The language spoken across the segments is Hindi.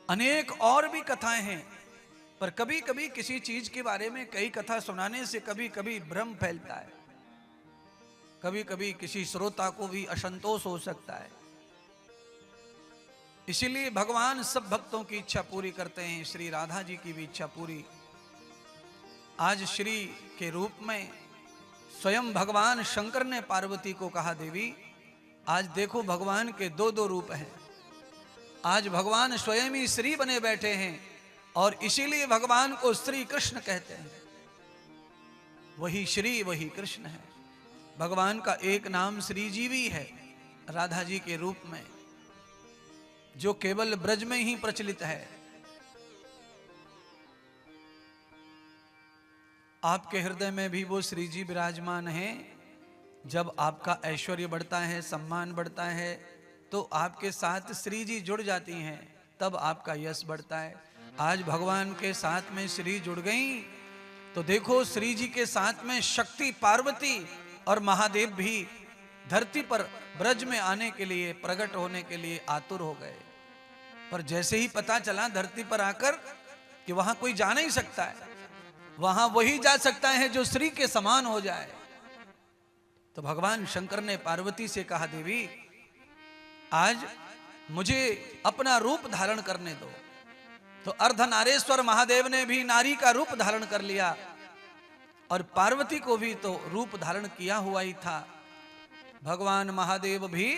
अनेक और भी कथाएं हैं, पर कभी कभी किसी चीज के बारे में कई कथा सुनाने से कभी कभी भ्रम फैलता है, कभी कभी किसी श्रोता को भी असंतोष हो सकता है। इसीलिए भगवान सब भक्तों की इच्छा पूरी करते हैं। श्री राधा जी की भी इच्छा पूरी। आज श्री के रूप में स्वयं भगवान शंकर ने पार्वती को कहा, देवी आज देखो भगवान के दो दो रूप हैं। आज भगवान स्वयं ही श्री बने बैठे हैं और इसीलिए भगवान को श्री कृष्ण कहते हैं। वही श्री वही कृष्ण है। भगवान का एक नाम श्री जी भी है राधा जी के रूप में, जो केवल ब्रज में ही प्रचलित है। आपके हृदय में भी वो श्री जी विराजमान हैं। जब आपका ऐश्वर्य बढ़ता है, सम्मान बढ़ता है, तो आपके साथ श्री जी जुड़ जाती हैं, तब आपका यश बढ़ता है। आज भगवान के साथ में श्री जुड़ गई तो देखो श्री जी के साथ में शक्ति पार्वती और महादेव भी धरती पर ब्रज में आने के लिए, प्रकट होने के लिए आतुर हो गए। पर जैसे ही पता चला धरती पर आकर कि वहां कोई जा नहीं सकता है, वहां वही जा सकता है जो श्री के समान हो जाए, तो भगवान शंकर ने पार्वती से कहा, देवी आज मुझे अपना रूप धारण करने दो। तो अर्धनारेश्वर महादेव ने भी नारी का रूप धारण कर लिया और पार्वती को भी तो रूप धारण किया हुआ ही था। भगवान महादेव भी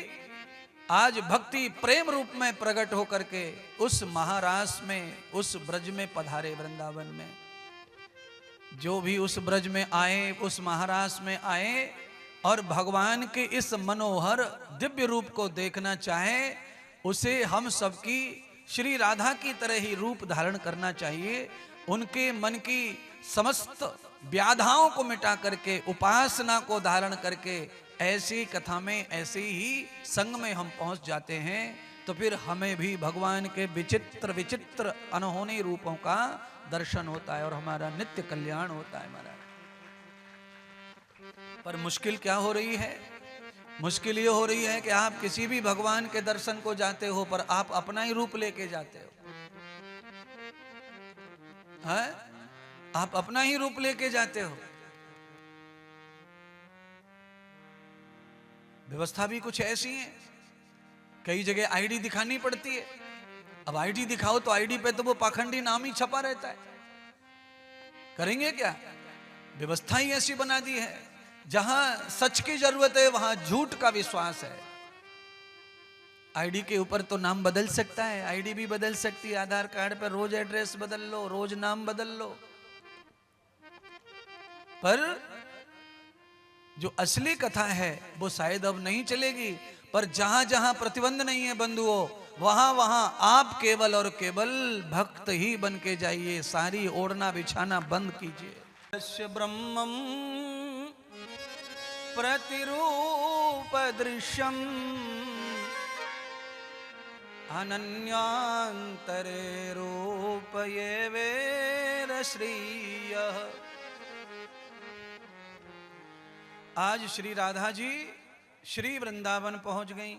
आज भक्ति प्रेम रूप में प्रकट होकर के उस महारास में, उस ब्रज में पधारे, वृंदावन में। जो भी उस ब्रज में आए, उस महारास में आए और भगवान के इस मनोहर दिव्य रूप को देखना चाहे, उसे हम सबकी श्री राधा की तरह ही रूप धारण करना चाहिए। उनके मन की समस्त व्याधाओं को मिटा करके, उपासना को धारण करके ऐसी कथा में, ऐसे ही संग में हम पहुंच जाते हैं, तो फिर हमें भी भगवान के विचित्र विचित्र अनहोनी रूपों का दर्शन होता है और हमारा नित्य कल्याण होता है महाराज। पर मुश्किल क्या हो रही है? मुश्किल ये हो रही है कि आप किसी भी भगवान के दर्शन को जाते हो, पर आप अपना ही रूप लेके जाते हो। है? आप अपना ही रूप लेके जाते हो। व्यवस्था भी कुछ ऐसी है, कई जगह आईडी दिखानी पड़ती है। अब आईडी दिखाओ तो आईडी पे तो वो पाखंडी नाम ही छपा रहता है। करेंगे क्या? व्यवस्था ही ऐसी बना दी है, जहां सच की जरूरत है वहां झूठ का विश्वास है। आईडी के ऊपर तो नाम बदल सकता है, आईडी भी बदल सकती है, आधार कार्ड पर रोज एड्रेस बदल लो, रोज नाम बदल लो, पर जो असली कथा है वो शायद अब नहीं चलेगी। पर जहां जहां प्रतिबंध नहीं है बंधुओं, वहां वहां आप केवल और केवल भक्त ही बन के जाइए। सारी ओढ़ना बिछाना बंद कीजिए। ब्रह्मम प्रतिरूप दृश्यम अनन्यांतरे रूप ये वेर श्रीय। आज श्री राधा जी श्री वृंदावन पहुंच गईं।